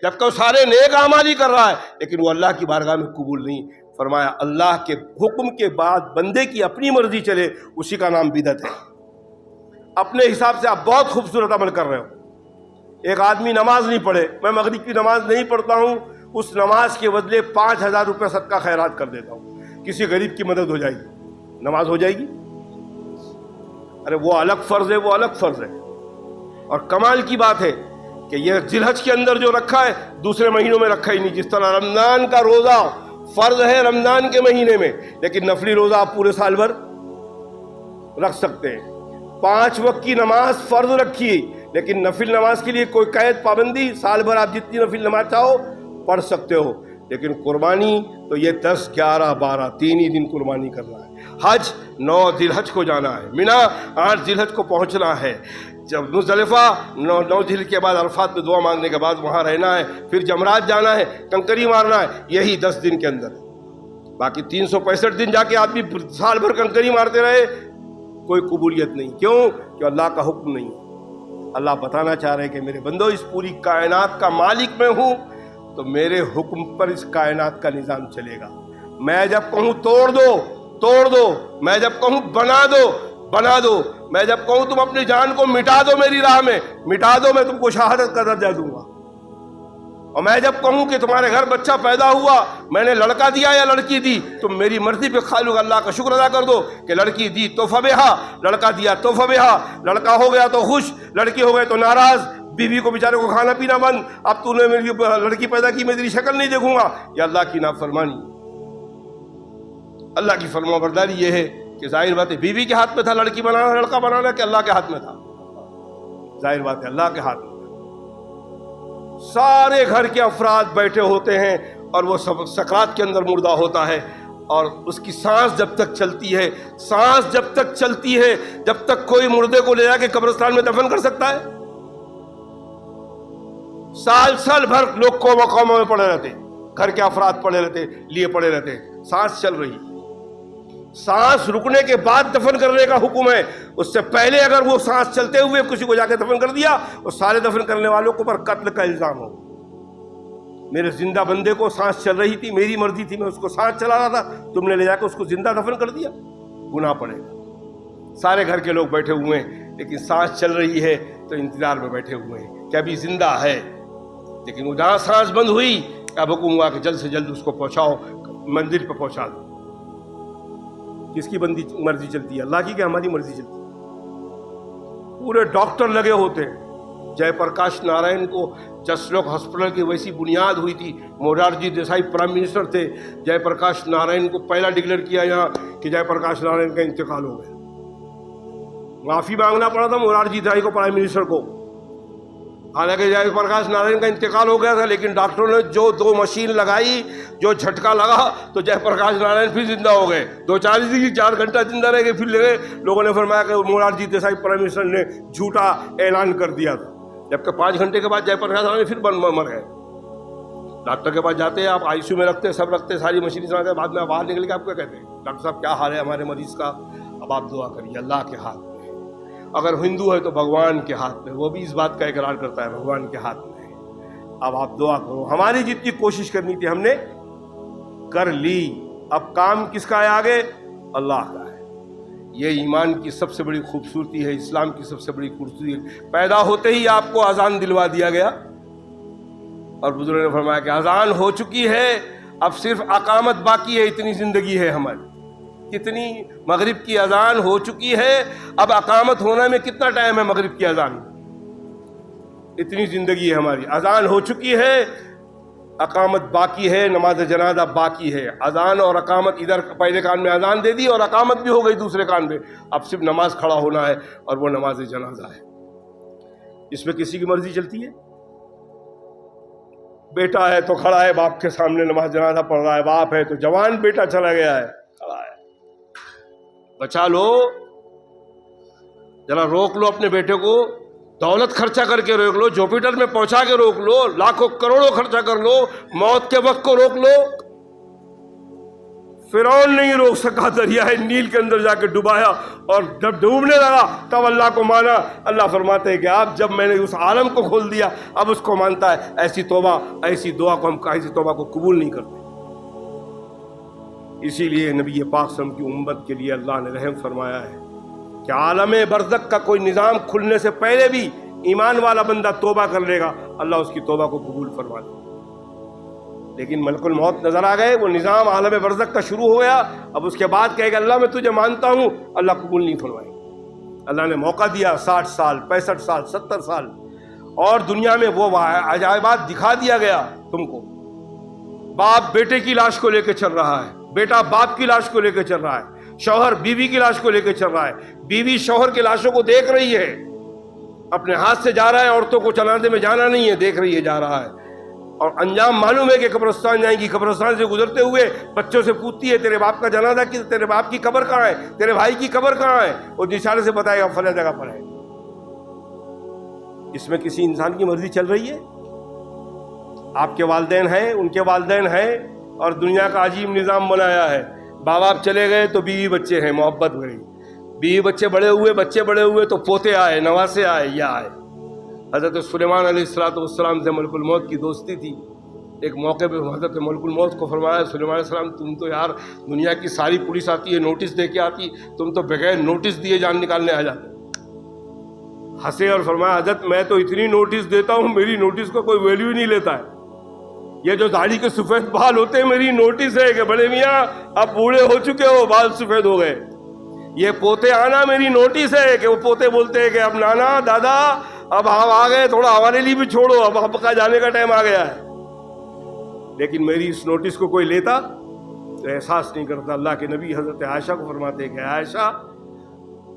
جبکہ وہ سارے نیک اعمال ہی کر رہا ہے لیکن وہ اللہ کی بارگاہ میں قبول نہیں۔ فرمایا اللہ کے حکم کے بعد بندے کی اپنی مرضی چلے، اسی کا نام بدعت ہے۔ اپنے حساب سے آپ بہت خوبصورت عمل کر رہے ہو۔ ایک آدمی نماز نہیں پڑھے، میں مغرب کی نماز نہیں پڑھتا ہوں، اس نماز کے بدلے 5000 روپے صدقہ خیرات کر دیتا ہوں، کسی غریب کی مدد ہو جائے گی، نماز ہو جائے گی؟ ارے وہ الگ فرض ہے، وہ الگ فرض ہے۔ اور کمال کی بات ہے کہ یہ ذی الحج کے اندر جو رکھا ہے دوسرے مہینوں میں رکھا ہی نہیں۔ جس طرح رمضان کا روزہ فرض ہے رمضان کے مہینے میں، لیکن نفلی روزہ آپ پورے سال بھر رکھ سکتے ہیں۔ 5 وقت کی نماز فرض رکھی، لیکن نفل نماز کے لیے کوئی قید پابندی، سال بھر آپ جتنی نفل نماز چاہو پڑھ سکتے ہو۔ لیکن قربانی تو یہ 10 11 12 3 ہی دن قربانی کرنا ہے۔ حج 9 ذی الحج کو جانا ہے، مینا 8 ذی الحج کو پہنچنا ہے، جب مزدلفہ 9 ذی الحج کے بعد عرفات میں دعا مانگنے کے بعد وہاں رہنا ہے، پھر جمرات جانا ہے، کنکری مارنا ہے، یہی 10 دن کے اندر ہے۔ باقی 365 دن جا کے آدمی سال بھر کنکری مارتے رہے، کوئی قبولیت نہیں۔ کیوں؟ کہ اللہ کا حکم نہیں ہے۔ اللہ بتانا چاہ رہے ہیں کہ میرے بندو اس پوری کائنات کا مالک میں ہوں، تو میرے حکم پر اس کائنات کا نظام چلے گا۔ میں جب کہوں توڑ دو توڑ دو، میں جب کہوں بنا دو بنا دو، میں جب کہوں تم اپنی جان کو مٹا دو میری راہ میں مٹا دو، میں تم کو شہادت کا درجہ دوں گا۔ اور میں جب کہوں کہ تمہارے گھر بچہ پیدا ہوا، میں نے لڑکا دیا یا لڑکی دی، تم میری مرضی پہ خالق اللہ کا شکر ادا کر دو کہ لڑکی دی تو فبہا، لڑکا دیا تو فبہا، لڑکا ہو گیا تو خوش، لڑکی ہو گئے تو ناراض، بیوی کو بیچارے کو کھانا پینا بند، اب تو نے میری لڑکی پیدا کی میں تیری شکل نہیں دیکھوں گا۔ یہ اللہ کی نافرمانی، اللہ کی فرما برداری یہ ہے کہ ظاہر بات ہے بیوی کے ہاتھ میں تھا لڑکی بنانا لڑکا بنانا کہ اللہ کے ہاتھ میں تھا؟ ظاہر بات ہے اللہ کے ہاتھ میں۔ سارے گھر کے افراد بیٹھے ہوتے ہیں اور وہ سکرات کے اندر مردہ ہوتا ہے، اور اس کی سانس جب تک چلتی ہے، سانس جب تک چلتی ہے، جب تک کوئی مردے کو لے جا کے قبرستان میں دفن کر سکتا ہے؟ سال بھر لوگ قوموں میں پڑے رہتے، گھر کے افراد پڑے رہتے، لیے پڑے رہتے، سانس چل رہی، سانس رکنے کے بعد دفن کرنے کا حکم ہے۔ اس سے پہلے اگر وہ سانس چلتے ہوئے کسی کو جا کے دفن کر دیا، اور سارے دفن کرنے والوں کو پر قتل کا الزام ہو۔ میرے زندہ بندے کو سانس چل رہی تھی، میری مرضی تھی، میں اس کو سانس چلا رہا تھا، تم نے لے جا کے اس کو زندہ دفن کر دیا، گناہ پڑے گا۔ سارے گھر کے لوگ بیٹھے ہوئے ہیں لیکن سانس چل رہی ہے تو انتظار میں بیٹھے ہوئے ہیں کہ ابھی زندہ ہے، لیکن وہ جہاں سانس بند ہوئی اب حکم ہوا کہ جلد سے جلد اس کو پہنچاؤ، مندر پہ پہنچا دو۔ کس کی مرضی چلتی ہے؟ اللہ کی کہ ہماری مرضی چلتی ہے؟ پورے ڈاکٹر لگے ہوتے ہیں۔ جے پرکاش نارائن کو جسلوک ہاسپٹل کی ویسی بنیاد ہوئی تھی، مورارجی دیسائی پرائم منسٹر تھے، جے پرکاش نارائن کو پہلا ڈکلیئر کیا یہاں کہ جے پرکاش نارائن کا انتقال ہو گیا۔ معافی مانگنا پڑا تھا مورارجی دیسائی کو، پرائم منسٹر کو، حالانکہ جے پرکاش نارائن کا انتقال ہو گیا تھا، لیکن ڈاکٹروں نے جو 2 مشین لگائی، جو جھٹکا لگا تو جے پرکاش نارائن پھر زندہ ہو گئے۔ 4 گھنٹہ زندہ رہ گئے، پھر لگے لوگوں نے فرمایا کہ مورارجی دیسائی پرائم منسٹر نے جھوٹا اعلان کر دیا تھا، جبکہ 5 گھنٹے کے بعد جے پرکاش نارائن پھر مر گئے۔ ڈاکٹر کے پاس جاتے ہیں آپ، آئی سی یو میں رکھتے، سب رکھتے، ساری مشین چلاتے، بعد میں باہر نکل کے آپ کیا کہتے ہیں؟ ڈاکٹر صاحب کیا حال ہے ہمارے مریض کا؟ اب آپ دعا کریے، اللہ کے ہاتھ میں۔ اگر ہندو ہے تو بھگوان کے ہاتھ میں، وہ بھی اس بات کا اقرار کرتا ہے بھگوان کے ہاتھ میں۔ اب آپ دعا کرو، ہماری جتنی کوشش کرنی تھی ہم نے کر لی، اب کام کس کا ہے آگے؟ اللہ کا ہے۔ یہ ایمان کی سب سے بڑی خوبصورتی ہے، اسلام کی سب سے بڑی خوبصورتی ہے۔ پیدا ہوتے ہی آپ کو اذان دلوا دیا گیا، اور بزرگوں نے فرمایا کہ اذان ہو چکی ہے، اب صرف اقامت باقی ہے، اتنی زندگی ہے ہماری، کتنی مغرب کی اذان ہو چکی ہے، اب اقامت ہونے میں کتنا ٹائم ہے مغرب کی اذان؟ اتنی زندگی ہے ہماری، اذان ہو چکی ہے، اقامت باقی ہے، نماز جنازہ باقی ہے۔ اذان اور اقامت، ادھر پہلے کان میں اذان دے دی اور اقامت بھی ہو گئی دوسرے کان میں، اب صرف نماز کھڑا ہونا ہے، اور وہ نماز جنازہ ہے۔ اس میں کسی کی مرضی چلتی ہے؟ بیٹا ہے تو کھڑا ہے باپ کے سامنے نماز جنازہ پڑھ رہا ہے، باپ ہے تو جوان بیٹا چلا گیا ہے کھڑا ہے، بچا لو ذرا، روک لو اپنے بیٹے کو، دولت خرچہ کر کے روک لو، جوپیٹر میں پہنچا کے روک لو، لاکھوں کروڑوں خرچہ کر لو، موت کے وقت کو روک لو، فرعون نہیں روک سکا, دریائے نیل کے اندر جا کے ڈبایا, اور جب ڈوبنے لگا تب اللہ کو مانا. اللہ فرماتے ہیں کہ اب جب میں نے اس عالم کو کھول دیا اب اس کو مانتا ہے. ایسی توبہ, ایسی دعا کو ہم ایسی توبہ کو قبول نہیں کرتے. اسی لیے نبی پاک صلی اللہ علیہ وسلم کی امت کے لیے اللہ نے رحم فرمایا ہے کہ عالم برزخ کا کوئی نظام کھلنے سے پہلے بھی ایمان والا بندہ توبہ کر لے گا, اللہ اس کی توبہ کو قبول فرما لے. لیکن ملک الموت نظر آ گئے, وہ نظام عالم برزخ کا شروع ہو گیا. اب اس کے بعد کہے گا اللہ میں تجھے مانتا ہوں, اللہ قبول نہیں فرمائے. اللہ نے موقع دیا 60 سال 65 سال 70 سال, اور دنیا میں وہ عجائبات دکھا دیا گیا تم کو. باپ بیٹے کی لاش کو لے کے چل رہا ہے, بیٹا باپ کی لاش کو لے کے چل رہا ہے, شوہر بیوی کی لاش کو لے کے چل رہا ہے, بیوی شوہر کی لاشوں کو دیکھ رہی ہے, اپنے ہاتھ سے جا رہا ہے, عورتوں کو چلانے میں جانا نہیں ہے, دیکھ رہی ہے جا رہا ہے. اور انجام معلوم ہے کہ قبرستان جائیں گی, قبرستان سے گزرتے ہوئے بچوں سے پوچھتی ہے تیرے باپ کا جنازہ کی, تیرے باپ کی قبر کہاں ہے, تیرے بھائی کی قبر کہاں ہے, وہ اشارے سے بتائے گا فلاں جگہ پر ہے. اس میں کسی انسان کی مرضی چل رہی ہے؟ آپ کے والدین ہیں, ان کے والدین ہیں, اور دنیا کا عجیب نظام بنایا ہے. باپ باپ چلے گئے تو بیوی بچے ہیں, محبت بڑھی, بیوی بچے بڑے ہوئے, بچے بڑے ہوئے تو پوتے آئے, نواسے آئے, یا آئے. حضرت سلیمان علیہ السلام سے ملک الموت کی دوستی تھی. ایک موقع پہ حضرت ملک الموت کو فرمایا, سلیمان علیہ السلام تم تو یار دنیا کی ساری پولیس آتی ہے, نوٹس دے کے آتی, تم تو بغیر نوٹس دیے جان نکالنے آ جاتے. ہنسے اور فرمایا حضرت میں تو اتنی نوٹس دیتا ہوں, میری نوٹس کا کوئی ویلیو ہی نہیں لیتا ہے. یہ جو داڑھی کے سفید بال ہوتے ہیں میری نوٹس ہے کہ بڑے میاں اب بوڑھے ہو چکے ہو, بال سفید ہو گئے. یہ پوتے آنا میری نوٹس ہے کہ وہ پوتے بولتے ہیں کہ اب نانا دادا اب ہم آ گئے, تھوڑا ہمارے لیے بھی چھوڑو, اب ہم کا جانے کا ٹائم آ گیا ہے. لیکن میری اس نوٹس کو کوئی لیتا تو احساس نہیں کرتا. اللہ کے نبی حضرت عائشہ کو فرماتے ہیں کہ عائشہ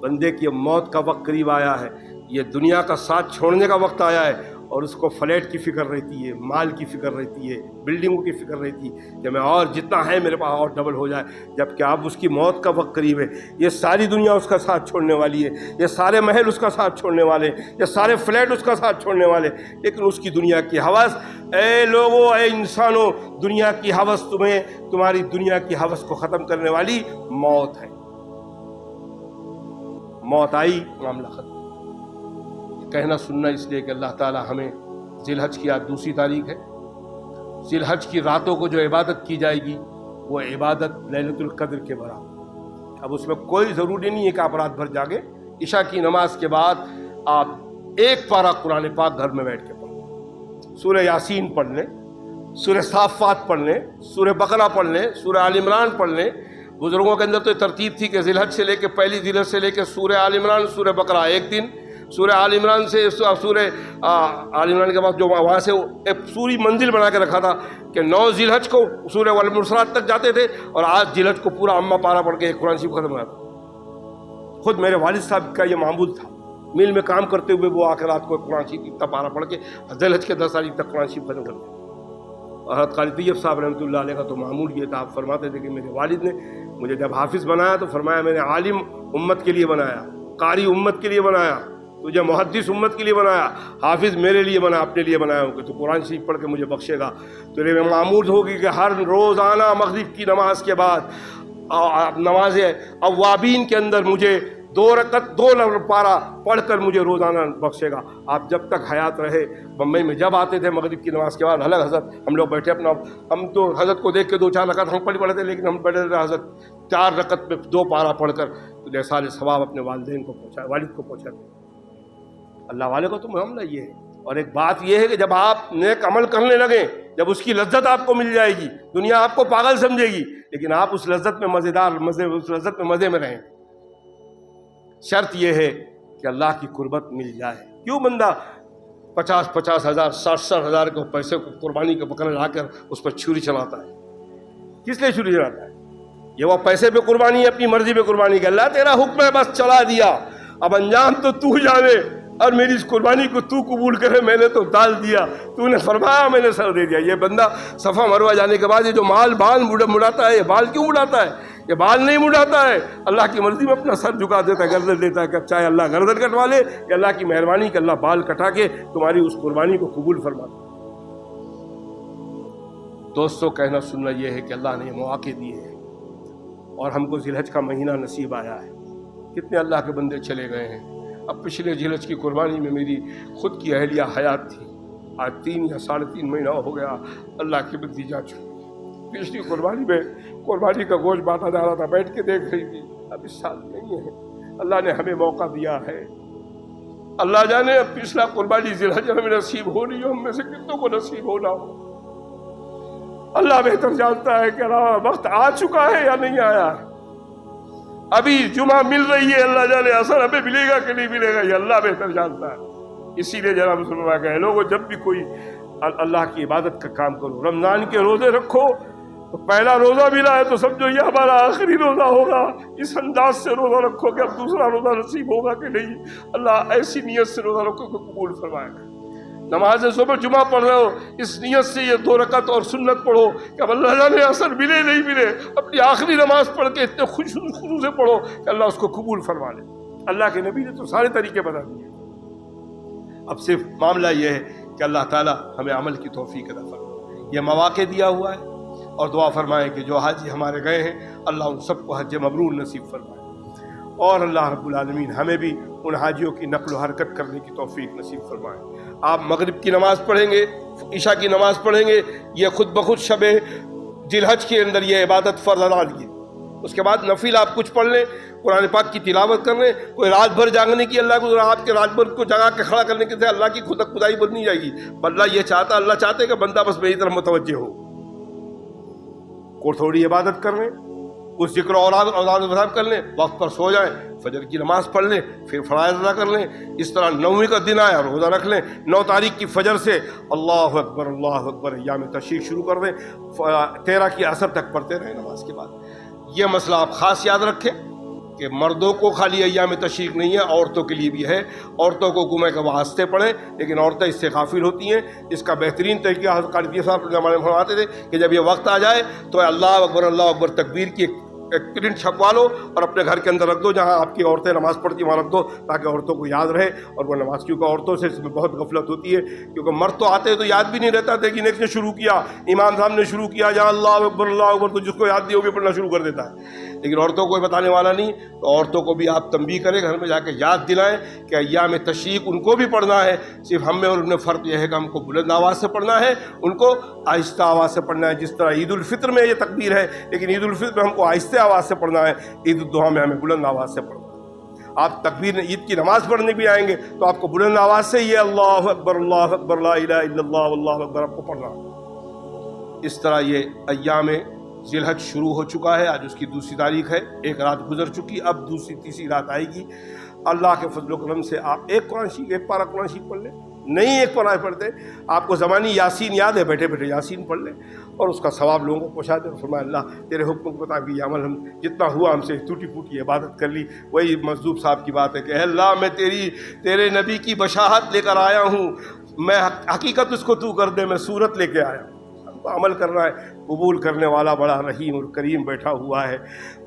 بندے کی موت کا وقت قریب آیا ہے, یہ دنیا کا ساتھ چھوڑنے کا وقت آیا ہے, اور اس کو فلیٹ کی فکر رہتی ہے, مال کی فکر رہتی ہے, بلڈنگوں کی فکر رہتی ہے کہ میں اور جتنا ہے میرے پاس اور ڈبل ہو جائے. جبکہ اب اس کی موت کا وقت قریب ہے. یہ ساری دنیا اس کا ساتھ چھوڑنے والی ہے, یہ سارے محل اس کا ساتھ چھوڑنے والے, یہ سارے فلیٹ اس کا ساتھ چھوڑنے والے, لیکن اس کی دنیا کی ہوس, اے لوگوں اے انسانوں, دنیا کی ہوس تمہیں, تمہاری دنیا کی ہوس کو ختم کرنے والی موت ہے. موت آئی, معاملہ ختم. کہنا سننا اس لیے کہ اللہ تعالی ہمیں ذی الحج کی آج 2 تاریخ ہے, ذی الحج کی راتوں کو جو عبادت کی جائے گی وہ عبادت لیلۃ القدر کے برابر. اب اس میں کوئی ضروری نہیں ہے کہ آپ رات بھر جاگیں. عشاء کی نماز کے بعد آپ ایک پارہ قرآن پاک گھر میں بیٹھ کے پڑھیں, سورہ یاسین پڑھ لیں, سورہ صافات پڑھ لیں, سورہ بقرہ پڑھ لیں, سورہ آل عمران پڑھ لیں. بزرگوں کے اندر تو ترتیب تھی کہ ذی الحج سے لے کے پہلی ذی الحج سے لے کے سورہ آل عمران, سورہ بقرہ ایک دن, سورہ آل عمران سے سورہ آل عمران کے بعد جو وہاں سے ایک پوری منزل بنا کے رکھا تھا کہ 9 ذی الحج کو سورہ والمرسلات تک جاتے تھے, اور آج ذی الحج کو پورا اما پارا پڑھ کے ایک قرآن شریف ختم ہوا تھا. خود میرے والد صاحب کا یہ معمول تھا, میل میں کام کرتے ہوئے وہ آ کے رات کو قرآن شریف اتنا پارا پڑھ کے ذی الحج کے 10 تاریخ تک قرآن شریف ختم کر دیا. اور حضرت قاری طیب صاحب رحمۃ اللہ علیہ کا تو معمول یہ تھا, آپ فرماتے تھے کہ میرے والد نے مجھے جب حافظ بنایا تو فرمایا میں نے عالم امت کے لیے بنایا, قاری امت کے لیے بنایا, تجھے محدث امت کے لیے بنایا, حافظ میرے لیے بنا, اپنے لیے بنایا ہوں کہ تو قرآن شریف پڑھ کے مجھے بخشے گا. تو میرے معمول ہوگی کہ ہر روزانہ مغرب کی نماز کے بعد نماز اوابین کے اندر مجھے 2 رکعت 2 پارہ پڑھ کر مجھے روزانہ بخشے گا. آپ جب تک حیات رہے بمبئی میں جب آتے تھے مغرب کی نماز کے بعد, الگ حضرت ہم لوگ بیٹھے اپنا, ہم تو حضرت کو دیکھ کے 2-4 رکعت ہم پڑھے تھے, لیکن ہم بیٹھے تھے حضرت 4 رکعت میں 2 پارہ پڑھ کر تو سارے ثواب اپنے والدین کو پہنچا, والد کو پہنچاتے. اللہ والے کو تو معاملہ یہ ہے. اور ایک بات یہ ہے کہ جب آپ نیک عمل کرنے لگیں, جب اس کی لذت آپ کو مل جائے گی, دنیا آپ کو پاگل سمجھے گی, لیکن آپ اس لذت میں اس لذت میں مزے میں رہیں. شرط یہ ہے کہ اللہ کی قربت مل جائے. کیوں بندہ 50,000 60,000 کے پیسے کو قربانی کے بکرے لا کر اس پر چھری چلاتا ہے؟ کس لیے چھری چلاتا ہے؟ یہ وہ پیسے پہ قربانی ہے, اپنی مرضی پہ قربانی کا. اللہ تیرا حکم ہے, بس چلا دیا, اب انجام تو تو جانے, اور میری اس قربانی کو تو قبول کرے, میں نے تو ڈال دیا, تو نے فرمایا میں نے سر دے دیا. یہ بندہ صفا مروہ جانے کے بعد یہ جو بال مڑاتا ہے, یہ بال کیوں مڑاتا ہے؟ یہ بال نہیں مڑاتا ہے, اللہ کی مرضی میں اپنا سر جھکا دیتا ہے, گردن دیتا ہے, کہ چاہے اللہ گردن کٹوا لے یا اللہ کی مہربانی کہ اللہ بال کٹا کے تمہاری اس قربانی کو قبول فرما دے. دوستو کہنا سننا یہ ہے کہ اللہ نے یہ مواقع دیے ہیں, اور ہم کو ذی الحج کا مہینہ نصیب آیا ہے. کتنے اللہ کے بندے چلے گئے ہیں. اب پچھلے ذی الحج کی قربانی میں میری خود کی اہلیہ حیات تھی. آج 3 یا 3.5 مہینہ ہو گیا اللہ کی بندی جا چکی. پچھلی قربانی میں قربانی کا گوشت بانٹا جا رہا تھا, بیٹھ کے دیکھ رہی تھی. اب اس سال نہیں ہے. اللہ نے ہمیں موقع دیا ہے. اللہ جانے اب پچھلا قربانی ذی الحج ہمیں نصیب ہو رہی ہو, ہم میں سے کتنوں کو نصیب ہونا ہو. اللہ بہتر جانتا ہے کہ وقت آ چکا ہے یا نہیں آیا ہے. ابھی جمعہ مل رہی ہے, اللہ جانے اثر ہمیں ملے گا کہ نہیں ملے گا, یہ اللہ بہتر جانتا ہے. اسی لیے جناب مسلمان کہے لوگوں, جب بھی کوئی اللہ کی عبادت کا کام کرو, رمضان کے روزے رکھو, تو پہلا روزہ ملا ہے تو سمجھو یہ ہمارا آخری روزہ ہوگا. اس انداز سے روزہ رکھو کہ اب دوسرا روزہ نصیب ہوگا کہ نہیں. اللہ ایسی نیت سے روزہ رکھو کہ قبول فرمائے گا. نماز صبح جمعہ پڑھ رہے ہو, اس نیت سے یہ 2 رکعت اور سنت پڑھو کہ اب اللہ جانے اثر ملے نہیں ملے, اپنی آخری نماز پڑھ کے اتنے خوشو سے پڑھو کہ اللہ اس کو قبول فرما لے. اللہ کے نبی نے تو سارے طریقے بتا دیے. اب صرف معاملہ یہ ہے کہ اللہ تعالیٰ ہمیں عمل کی توفیق عطا فرمائے. یہ مواقع دیا ہوا ہے, اور دعا فرمائیں کہ جو حاجی ہمارے گئے ہیں اللہ ان سب کو حج مبرور نصیب فرمائے, اور اللہ رب العالمین ہمیں بھی ان حاجیوں کی نقل و حرکت کرنے کی توفیق نصیب فرمائے. آپ مغرب کی نماز پڑھیں گے, عشاء کی نماز پڑھیں گے, یہ خود بخود شب ذی الحج کے اندر یہ عبادت فرض ادا کی. اس کے بعد نفل آپ کچھ پڑھ لیں, قرآن پاک کی تلاوت کر لیں. کوئی رات بھر جاگنے کی اللہ کو, آپ کے رات بھر کو جگا کے کھڑا کرنے کے اللہ کی خدائی بننی جائے گی. اللہ یہ چاہتا, اللہ چاہتے کہ بندہ بس میری طرف متوجہ ہو. کو تھوڑی عبادت کر لیں, کچھ ذکر اور اذان کر لیں, وقت پر سو جائیں, فجر کی نماز پڑھ لیں, پھر فرائض ادا کر لیں. اس طرح 9ویں کا دن آیا, روزہ رکھ لیں. 9 تاریخ کی فجر سے اللہ اکبر ایام تشریق شروع کر دیں, 13 کی عصر تک پڑھتے رہیں نماز کے بعد. یہ مسئلہ آپ خاص یاد رکھیں کہ مردوں کو خالی ایام تشریق نہیں ہے, عورتوں کے لیے بھی ہے. عورتوں کو گمے کے واسطے پڑھیں, لیکن عورتیں اس سے غافل ہوتی ہیں. اس کا بہترین طریقہ حضرت قادری صاحب زمانے میں فرماتے تھے کہ جب یہ وقت آ جائے تو اللہ اکبر تکبیر کی ایک پرنٹ چھپوا لو اور اپنے گھر کے اندر رکھ دو, جہاں آپ کی عورتیں نماز پڑھتی وہاں رکھ دو, تاکہ عورتوں کو یاد رہے اور وہ نماز. کیونکہ عورتوں سے اس میں بہت غفلت ہوتی ہے, کیونکہ مرد تو آتے تو یاد بھی نہیں رہتا. لیکن ایک نے شروع کیا, امام صاحب نے شروع کیا جہاں اللہ اکبر تو جس کو یاد نہیں وہ بھی پڑھنا شروع کر دیتا ہے, لیکن عورتوں کو بتانے والا نہیں. تو عورتوں کو بھی آپ تنبیہ کریں, گھر میں جا کے یاد دلائیں کہ ایام تشریق ان کو بھی پڑھنا ہے. صرف ہم میں اور ان میں فرق یہ ہے کہ ہم کو بلند آواز سے پڑھنا ہے, ان کو آہستہ آواز سے پڑھنا ہے. جس طرح عید الفطر میں یہ تکبیر ہے, لیکن عید الفطر میں ہم کو آہستہ آواز سے پڑھنا ہے. عید الضحیٰ میں ہمیں بلند آواز سے پڑھنا ہے. آپ تکبیر عید کی نماز پڑھنے بھی آئیں گے تو آپ کو بلند آواز سے یہ اللہ اکبر لا الہ الا اللہ واللہ اکبر آپ کو پڑھنا. اس طرح یہ ایام ذی الحج شروع ہو چکا ہے. آج اس کی 2 تاریخ ہے, 1 رات گزر چکی, اب 2 3 رات آئے گی. اللہ کے فضل و کرم سے آپ ایک پارہ قرآن شریف پڑھ لیں. نہیں ایک پارہ پڑھتے, آپ کو زمانی یاسین یاد ہے, بیٹھے بیٹھے یاسین پڑھ لیں اور اس کا ثواب لوگوں کو پہنچا دیں. فرمایا اللہ تیرے حکم کو بتا کہ یہ عمل ہم جتنا ہوا ہم سے ٹوٹی پھوٹی عبادت کر لی. وہی مجذوب صاحب کی بات ہے کہ اے اللہ میں تیرے نبی کی بشاہت لے کر آیا ہوں, میں حقیقت اس کو تو کر دے, میں صورت لے کے آیا ہوں. عمل کرنا ہے, قبول کرنے والا بڑا رحیم اور کریم بیٹھا ہوا ہے.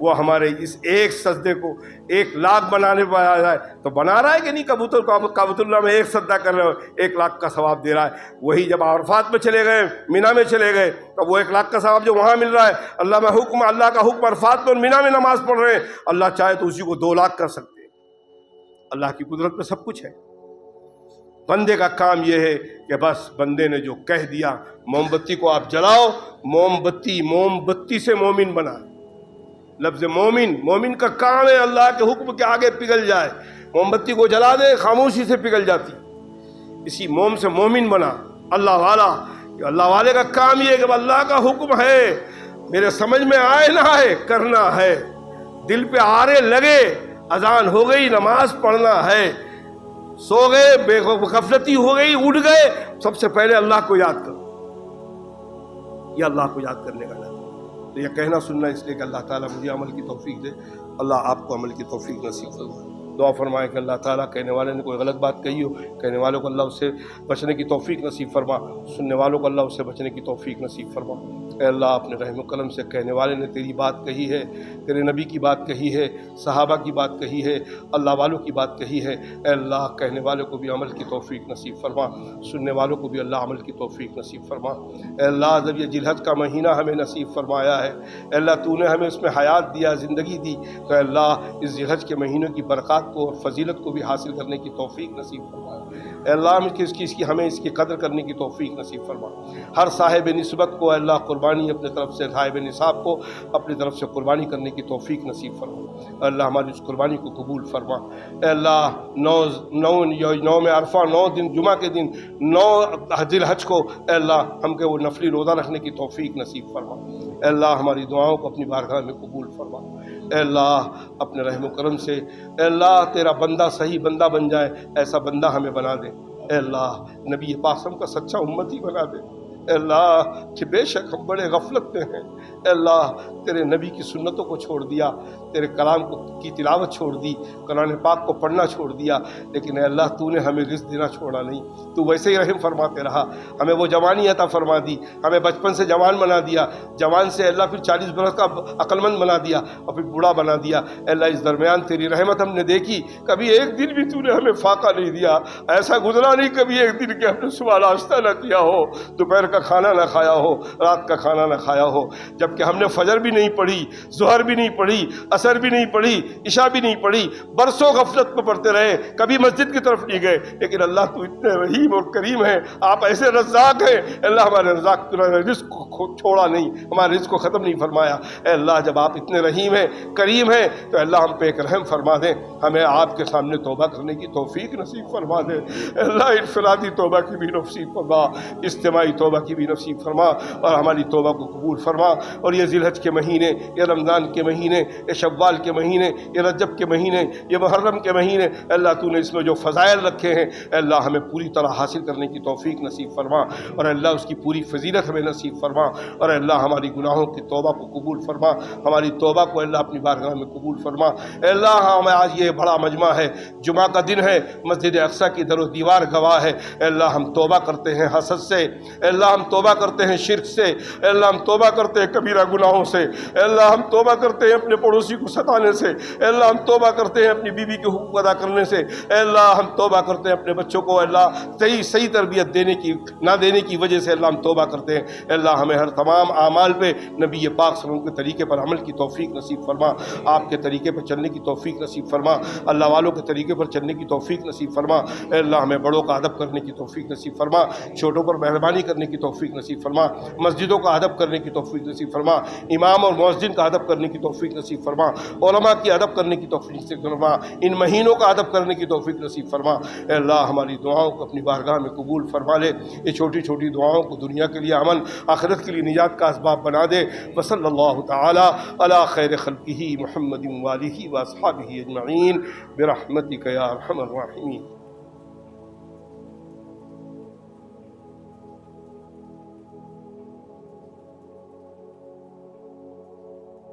وہ ہمارے اس ایک سجدے کو 1 لاکھ بنانے پہ آ جائے تو بنا رہا ہے کہ نہیں. کعبۃ اللہ میں 1 سجدہ کر رہے ہو, 1 لاکھ کا ثواب دے رہا ہے. وہی جب عرفات میں چلے گئے, مینا میں چلے گئے, تو وہ 1 لاکھ کا ثواب جو وہاں مل رہا ہے, اللہ کا حکم عرفات میں اور مینا میں نماز پڑھ رہے ہیں, اللہ چاہے تو اسی کو 2 لاکھ کر سکتے ہیں. اللہ کی قدرت میں سب کچھ ہے. بندے کا کام یہ ہے کہ بس بندے نے جو کہہ دیا, موم بتی کو آپ جلاؤ, موم بتی سے مومن بنا. لفظ مومن کا کام ہے اللہ کے حکم کے آگے پگھل جائے. موم بتی کو جلا دے, خاموشی سے پگھل جاتی. اسی موم سے مومن بنا, اللہ والا. اللہ والے کا کام یہ ہے کہ اللہ کا حکم ہے, میرے سمجھ میں آئے نہ آئے کرنا ہے, دل پہ آرے لگے, اذان ہو گئی نماز پڑھنا ہے, سو گئے بے غفلتی ہو گئی اٹھ گئے, سب سے پہلے اللہ کو یاد کرو. یہ اللہ کو یاد کرنے کا لازم. تو یہ کہنا سننا اس لیے کہ اللہ تعالیٰ مجھے عمل کی توفیق دے. اللہ آپ کو عمل کی توفیق نصیب فرمائے. دعا فرمائیں کہ اللہ تعالیٰ کہنے والے نے کوئی غلط بات کہی ہو، کہنے والوں کو اللہ اس سے بچنے کی توفیق نصیب فرما، سننے والوں کو اللہ اس سے بچنے کی توفیق نصیب فرما۔ اے اللہ اپنے رحم و کرم سے کہنے والے نے تیری بات کہی ہے، تیرے نبی کی بات کہی ہے، صحابہ کی بات کہی ہے، اللہ والوں کی بات کہی ہے، اے اللہ کہنے والوں کو بھی عمل کی توفیق نصیب فرما، سننے والوں کو بھی اللہ عمل کی توفیق نصیب فرما۔ اے اللہ جب یہ ذی الحج کا مہینہ ہمیں نصیب فرمایا ہے، اے اللہ تو نے ہمیں اس میں حیات دیا، زندگی دی، تو اے اللہ اس ذی الحج کے مہینوں کی برکات کو اور فضیلت کو بھی حاصل کرنے کی توفیق نصیب فرما۔ اے اللہ ہمیں اس کی قدر کرنے کی توفیق نصیب فرما۔ ہر صاحب نسبت کو اے اللہ قربانی اپنے طرف سے، صاحب نصاب کو اپنی طرف سے قربانی کرنے کی توفیق نصیب فرما۔ اے اللہ ہماری اس قربانی کو قبول فرما۔ اے اللہ نو میں عرفہ، 9 دن جمعہ کے دن، 9 ذی الحج کو اے اللہ ہم کے وہ نفلی روزہ رکھنے کی توفیق نصیب فرما۔ اے اللہ ہماری دعاؤں کو اپنی بارگاہ میں قبول فرما۔ اے اللہ اپنے رحم و کرم سے اے اللہ تیرا بندہ صحیح بندہ بن جائے، ایسا بندہ ہمیں بنا دے۔ اے اللہ نبی پاک کا سچا امتی بنا دے۔ اے اللہ کہ بے شک ہم بڑے غفلت میں ہیں، اے اللہ تیرے نبی کی سنتوں کو چھوڑ دیا، تیرے کلام کی تلاوت چھوڑ دی، قرآن پاک کو پڑھنا چھوڑ دیا، لیکن اے اللہ تو نے ہمیں رزق دینا چھوڑا نہیں، تو ویسے ہی رحم فرماتے رہا، ہمیں وہ جوانی عطا فرما دی، ہمیں بچپن سے جوان بنا دیا، جوان سے اللہ پھر 40 برس کا عقل مند بنا دیا اور پھر بوڑھا بنا دیا۔ اے اللہ اس درمیان تیری رحمت ہم نے دیکھی، کبھی ایک دن بھی تو نے ہمیں فاقہ نہیں دیا، ایسا گزرا نہیں کبھی ایک دن کہ ہم نے صبح ناشتہ نہ کیا ہو، دوپہر کا کھانا نہ کھایا ہو، رات کا کھانا نہ کھایا ہو، جبکہ ہم نے فجر بھی نہیں پڑھی، ظہر بھی نہیں پڑھی، عصر بھی نہیں پڑھی، عشاء بھی نہیں پڑھی، برسوں غفلت میں پڑھتے رہے، کبھی مسجد کی طرف نہیں گئے، لیکن اللہ تو اتنے رحیم اور کریم ہے، آپ ایسے رزاق ہیں، اللہ ہمارے رزاق رزق کو چھوڑا نہیں، ہمارے رزق کو ختم نہیں فرمایا۔ اے اللہ جب آپ اتنے رحیم ہیں، کریم ہیں، تو اللہ ہم پہ ایک رحم فرما دیں، ہمیں آپ کے سامنے توبہ کرنے کی توفیق نصیب فرما دیں۔ اے اللہ انفرادی توبہ کی بھی نصیب فرما، اجتماعی توبہ کی بھی نصیب فرما، اور ہماری توبہ کو قبول فرما۔ اور یہ ذی الحج کے مہینے، یہ رمضان کے مہینے، یہ شوال کے مہینے، یہ رجب کے مہینے، یہ محرم کے مہینے، اللہ تو نے اس میں جو فضائل رکھے ہیں، اے اللہ ہمیں پوری طرح حاصل کرنے کی توفیق نصیب فرما، اور اے اللہ اس کی پوری فضیلت ہمیں نصیب فرما، اور اے اللہ ہماری گناہوں کی توبہ کو قبول فرما، ہماری توبہ کو اے اللہ اپنی بارگاہ میں قبول فرما۔ اے اللہ ہمیں آج یہ بڑا مجمع ہے، جمعہ کا دن ہے، مسجد اقصیٰ کی در و دیوار گواہ ہے، اے اللہ ہم توبہ کرتے ہیں حسد سے، اے اللہ ہم توبہ کرتے ہیں شرک سے، اے اللہ ہم توبہ کرتے ہیں کبیرہ گناہوں سے، اے اللہ ہم توبہ کرتے ہیں اپنے پڑوسی کو ستانے سے، اے اللہ ہم توبہ کرتے ہیں اپنی بیوی کے حقوق ادا کرنے سے، اے اللہ ہم توبہ کرتے ہیں اپنے بچوں کو اے اللہ صحیح تربیت نہ دینے کی وجہ سے، اللہ ہم توبہ کرتے ہیں۔ اے اللہ ہمیں ہر تمام اعمال پہ نبی پاک صلی اللہ علیہ وسلم کے طریقے پر عمل کی توفیق نصیب فرما، آپ کے طریقے پر چلنے کی توفیق نصیب فرما، اللہ والوں کے طریقے پر چلنے کی توفیق نصیب فرما۔ اے اللہ ہمیں بڑوں کا ادب کرنے کی توفیق نصیب فرما، چھوٹوں پر مہربانی کرنے کی توفیق نصیب فرما، مسجدوں کا ادب کرنے کی توفیق نصیب فرما، امام اور مؤذن کا ادب کرنے کی توفیق نصیب فرما، علماء کی ادب کرنے کی توفیق نصیب فرما، ان مہینوں کا ادب کرنے کی توفیق نصیب فرما۔ اے اللہ ہماری دعاؤں کو اپنی بارگاہ میں قبول فرما لے، یہ چھوٹی چھوٹی دعاؤں کو دنیا کے لیے امن، آخرت کے لیے نجات کا اسباب بنا دے۔ وصلی اللہ تعالی علی خیر خلقہ محمد وآلہ واصحابہ اجمعین برحمتک یا ارحم الراحمین۔